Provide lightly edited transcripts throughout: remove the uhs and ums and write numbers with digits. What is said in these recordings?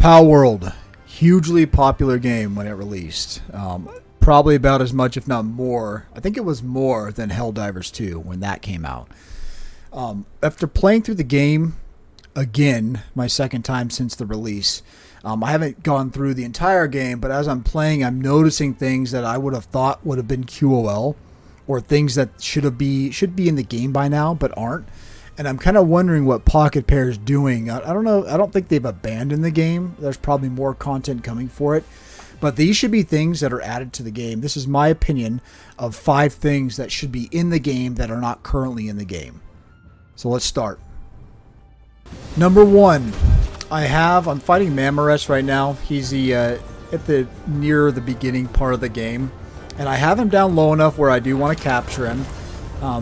Palworld, hugely popular game when it released. Probably about as much, if not more. I think it was more than Helldivers 2 when that came out. After playing through the game again, my second time since the release, I haven't gone through the entire game, but as I'm playing, I'm noticing things that I would have thought would have been QoL, or things that should be in the game by now, but aren't. And I'm kind of wondering what Pocket Pair is doing. I don't know. I don't think they've abandoned the game. There's probably more content coming for it. But these should be things that are added to the game. This is my opinion of 5 things that should be in the game that are not currently in the game. So let's start. Number 1, I'm fighting Mamoresh right now. He's near the beginning part of the game, and I have him down low enough where I do want to capture him.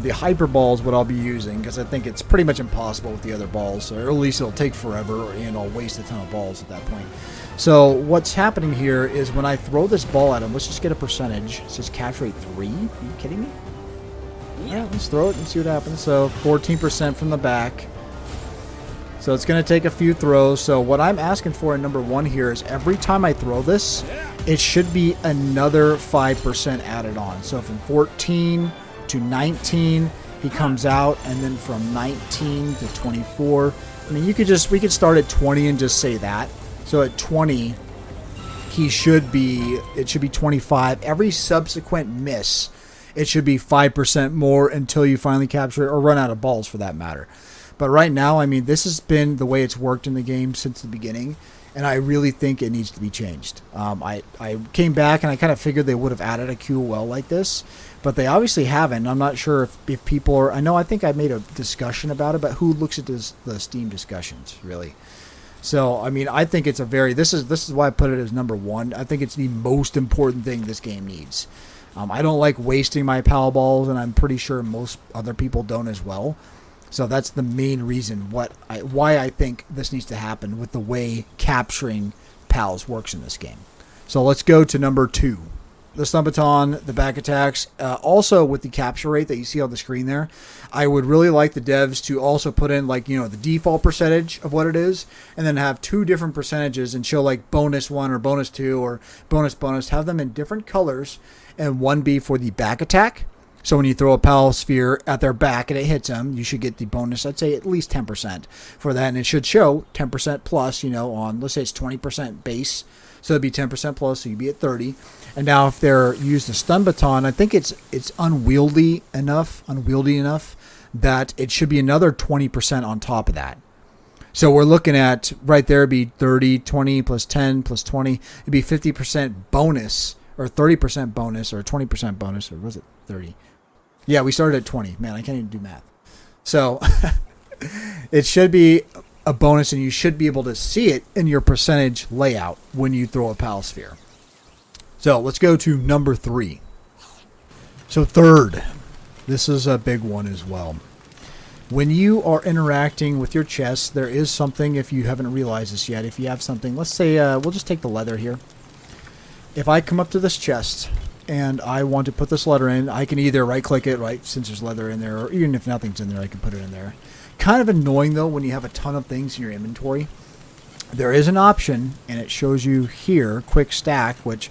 The hyper ball is what I'll be using because I think it's pretty much impossible with the other balls, or at least it'll take forever and I'll waste a ton of balls at that point. So what's happening here is when I throw this ball at him, let's just get a percentage. It says catch rate 3. Are you kidding me? Yeah, let's throw it and see what happens. So 14% from the back. So it's going to take a few throws. So what I'm asking for in number 1 here is every time I throw this, it should be another 5% added on. So from 14 to 19, he comes out, and then from 19 to 24. I mean, we could start at 20 and just say that. So at 20, it should be 25. Every subsequent miss, it should be 5% more until you finally capture it, or run out of balls for that matter. But right now, I mean, this has been the way it's worked in the game since the beginning, and I really think it needs to be changed. I came back and I kind of figured they would have added a QoL like this, but they obviously haven't. I'm not sure if people are... I think I made a discussion about it, but who looks at the Steam discussions, really? So, I mean, I think it's this is why I put it as number 1. I think it's the most important thing this game needs. I don't like wasting my PAL balls, and I'm pretty sure most other people don't as well. So that's the main reason why I think this needs to happen with the way capturing PALs works in this game. So let's go to number 2. The stun baton, the back attacks, also with the capture rate that you see on the screen there. I would really like the devs to also put in the default percentage of what it is, and then have 2 different percentages and show like bonus 1 or bonus 2 or bonus. Have them in different colors, and one be for the back attack. So when you throw a PAL sphere at their back and it hits them, you should get the bonus, I'd say at least 10% for that. And it should show 10% plus, on, let's say it's 20% base. So it'd be 10% plus, so you'd be at 30. And now if they're used the stun baton, I think it's unwieldy enough that it should be another 20% on top of that. So we're looking at, right there, it'd be 30, 20 plus 10 plus 20. It'd be 50% bonus, or 30% bonus, or 20% bonus, or was it 30? Yeah, we started at 20. Man, I can't even do math. So it should be a bonus, and you should be able to see it in your percentage layout when you throw a PAL sphere. So let's go to number 3. So third, this is a big one as well. When you are interacting with your chest, there is something, if you haven't realized this yet, if you have something, let's say, we'll just take the leather here. If I come up to this chest and I want to put this letter in, I can either right-click it, right, since there's leather in there, or even if nothing's in there, I can put it in there. Kind of annoying, though, when you have a ton of things in your inventory. There is an option, and it shows you here, quick stack, which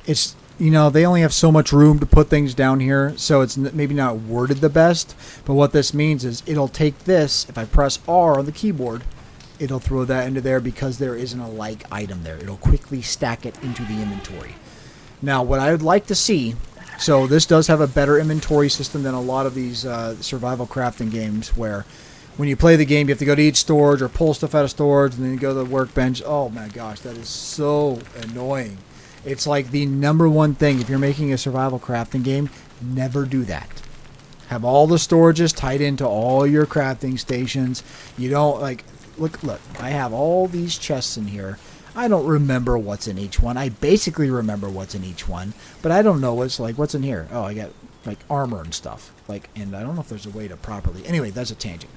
it's, they only have so much room to put things down here, so it's maybe not worded the best. But what this means is it'll take this, if I press R on the keyboard, it'll throw that into there because there isn't a like item there. It'll quickly stack it into the inventory. Now, what I would like to see, so this does have a better inventory system than a lot of these survival crafting games where when you play the game, you have to go to each storage or pull stuff out of storage and then you go to the workbench. Oh my gosh, that is so annoying. It's like the number 1 thing. If you're making a survival crafting game, never do that. Have all the storages tied into all your crafting stations. You don't look, I have all these chests in here. I don't remember what's in each one. I basically remember what's in each one, but I don't know what's in here. Oh, I got armor and stuff. And I don't know if there's a way to properly. Anyway, that's a tangent.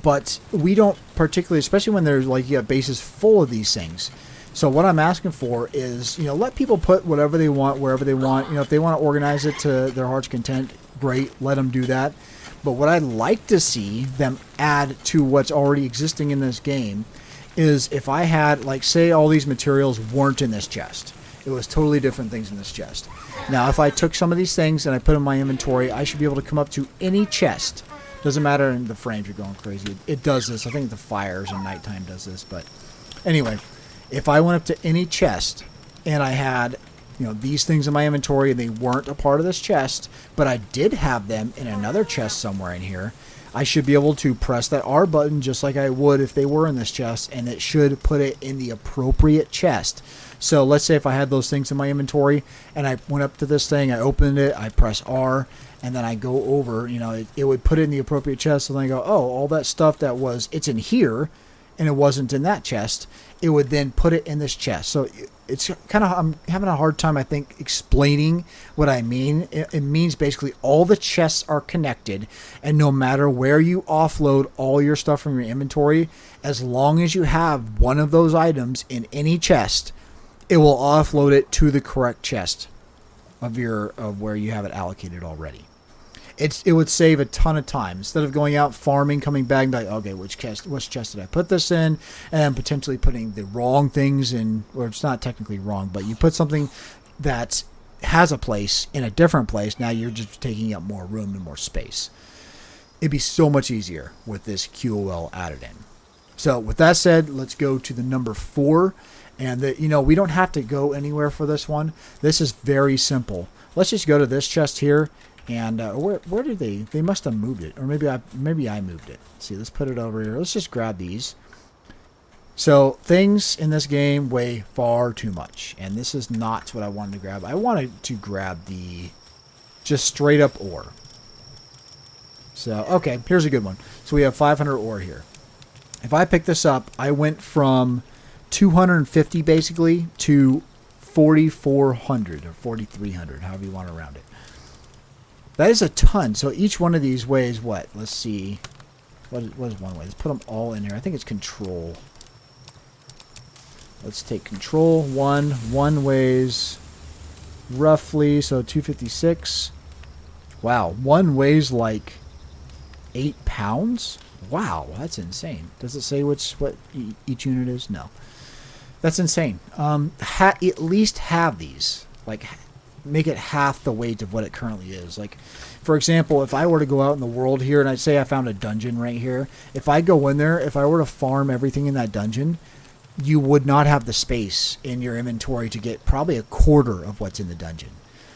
But we don't particularly, especially when there's you have bases full of these things. So what I'm asking for is, let people put whatever they want, wherever they want. If they want to organize it to their heart's content, great, let them do that. But what I'd like to see them add to what's already existing in this game is if I had, like, say all these materials weren't in this chest. It was totally different things in this chest. Now, if I took some of these things and I put them in my inventory, I should be able to come up to any chest. Doesn't matter, and the frames are going crazy. It does this. I think the fires and nighttime does this. But anyway, if I went up to any chest and I had, these things in my inventory and they weren't a part of this chest, but I did have them in another chest somewhere in here, I should be able to press that R button just like I would if they were in this chest, and it should put it in the appropriate chest. So let's say if I had those things in my inventory and I went up to this thing, I opened it, I press R, and then I go over, it would put it in the appropriate chest. So then I go, oh, all that stuff it's in here and it wasn't in that chest, it would then put it in this chest. So it's kind of, I'm having a hard time, I think, explaining what I mean. It means basically all the chests are connected, and no matter where you offload all your stuff from your inventory, as long as you have one of those items in any chest, it will offload it to the correct chest of where you have it allocated already. It would save a ton of time instead of going out farming, coming back and be like, okay, which chest did I put this in, and potentially putting the wrong things in, or it's not technically wrong, but you put something that has a place in a different place. Now you're just taking up more room and more space. It'd be so much easier with this QoL added in. So with that said, let's go to the number 4. And we don't have to go anywhere for this one. This is very simple. Let's just go to this chest here. And where did they must have moved it, or maybe I moved it. Let's see, let's put it over here. Let's just grab these. So things in this game weigh far too much, and this is not what I wanted to grab. I wanted to grab the just straight up ore. So okay, here's a good one. So we have 500 ore here. If I pick this up, I went from 250 basically to 4,400 or 4,300, however you want to round it. That is a ton. So each one of these weighs what? Let's see. What is one way? Let's put them all in here. I think it's control. Let's take control. One weighs roughly, so 256. Wow. One weighs like 8 pounds? Wow, that's insane. Does it say what each unit is? No. That's insane. At least have these. Like, make it half the weight of what it currently is. Like, for example, if I were to go out in the world here and I'd say I found a dungeon right here, if I go in there, if I were to farm everything in that dungeon, you would not have the space in your inventory to get probably a quarter of what's in the dungeon.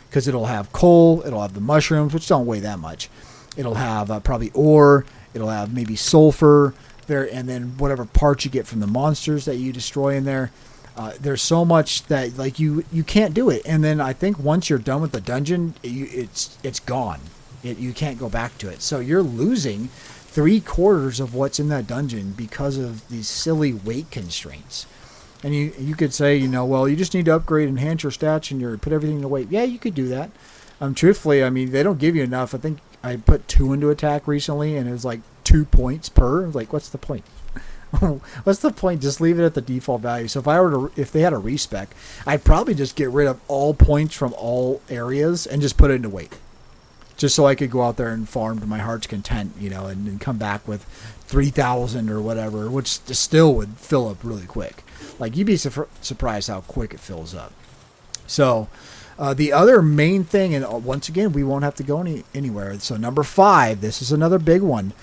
Because it'll have coal, it'll have the mushrooms, which don't weigh that much. It'll have probably ore, it'll have maybe sulfur there, and then whatever parts you get from the monsters that you destroy in there. There's so much that like you can't do it, and then I think once you're done with the dungeon, it's gone. You can't go back to it. So you're losing 3/4 of what's in that dungeon because of these silly weight constraints. And you could say, well, you just need to upgrade, enhance your stats, and put everything to weight. Yeah, you could do that. Truthfully, I mean, they don't give you enough. I think I put 2 into attack recently, and it was like 2 points per. Like, what's the point? What's the point? Just leave it at the default value. So if they had a respec, I'd probably just get rid of all points from all areas and just put it into weight. Just so I could go out there and farm to my heart's content, and come back with 3,000 or whatever, which still would fill up really quick. Like, you'd be surprised how quick it fills up. So, the other main thing, and once again, we won't have to go anywhere. So number 5, this is another big one.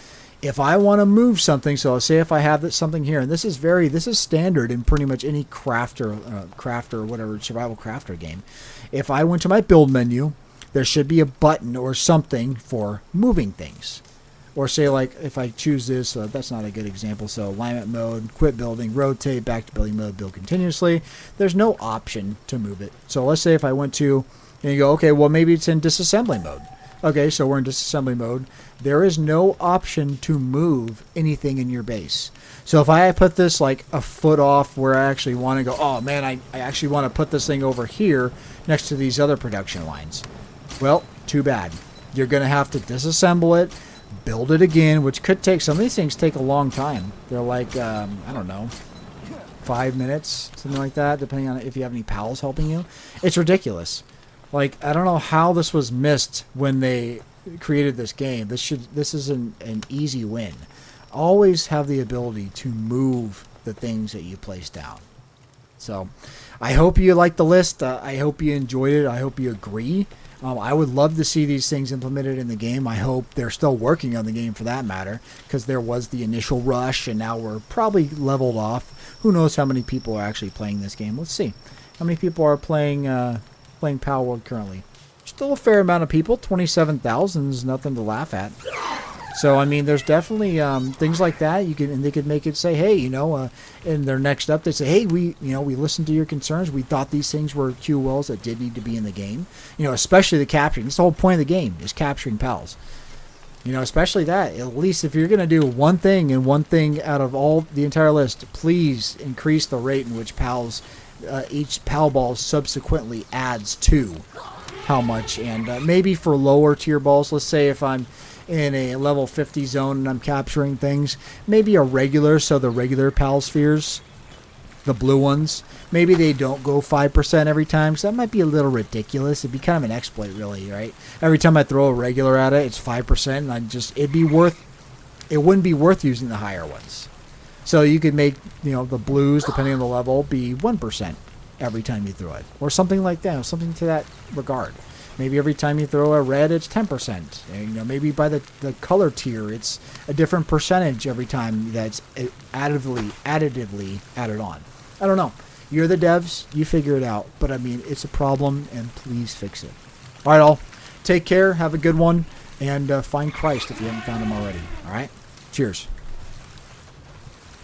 If I want to move something, so say if I have something here, and this is standard in pretty much any crafter whatever survival crafter game. If I went to my build menu, there should be a button or something for moving things. Or say like if I choose this, that's not a good example. So alignment mode, quit building, rotate, back to building mode, build continuously. There's no option to move it. So let's say if I went to, and you go, okay, well maybe it's in disassembly mode. Okay, so we're in disassembly mode. There is no option to move anything in your base. So if I put this like a foot off where I actually want to go, oh man, I actually want to put this thing over here next to these other production lines. Well, too bad. You're going to have to disassemble it, build it again, which could take, some of these things take a long time. They're like, I don't know, 5 minutes, something like that, depending on if you have any pals helping you. It's ridiculous. Like, I don't know how this was missed when they created this game. This is an easy win. Always have the ability to move the things that you place down. So I hope you like the list. I hope you enjoyed it. I hope you agree. I would love to see these things implemented in the game. I hope they're still working on the game for that matter, because there was the initial rush and now we're probably leveled off. Who knows how many people are actually playing this game? Let's see. How many people are playing Palworld currently? Still a fair amount of people. 27,000 is nothing to laugh at. So I mean, there's definitely things like that. They could make it say, hey, in their next update, say, hey, we listened to your concerns. We thought these things were QoLs that did need to be in the game. Especially the capturing. That's the whole point of the game, is capturing pals. Especially that. At least if you're gonna do one thing and one thing out of all the entire list, please increase the rate in which pals, each pal ball subsequently adds to how much. And maybe for lower tier balls, let's say if I'm in a level 50 zone and I'm capturing things, maybe a regular, so the regular pal spheres, the blue ones, maybe they don't go 5% every time, so that might be a little ridiculous. It'd be kind of an exploit, really, right? Every time I throw a regular at it, it's 5%, and it wouldn't be worth using the higher ones. So you could make, the blues, depending on the level, be 1% every time you throw it, or something like that, something to that regard. Maybe every time you throw a red, it's 10%. And, maybe by the color tier, it's a different percentage every time that's additively added on. I don't know. You're the devs. You figure it out. But, I mean, it's a problem, and please fix it. All right, all. Take care. Have a good one. And find Christ if you haven't found him already. All right? Cheers.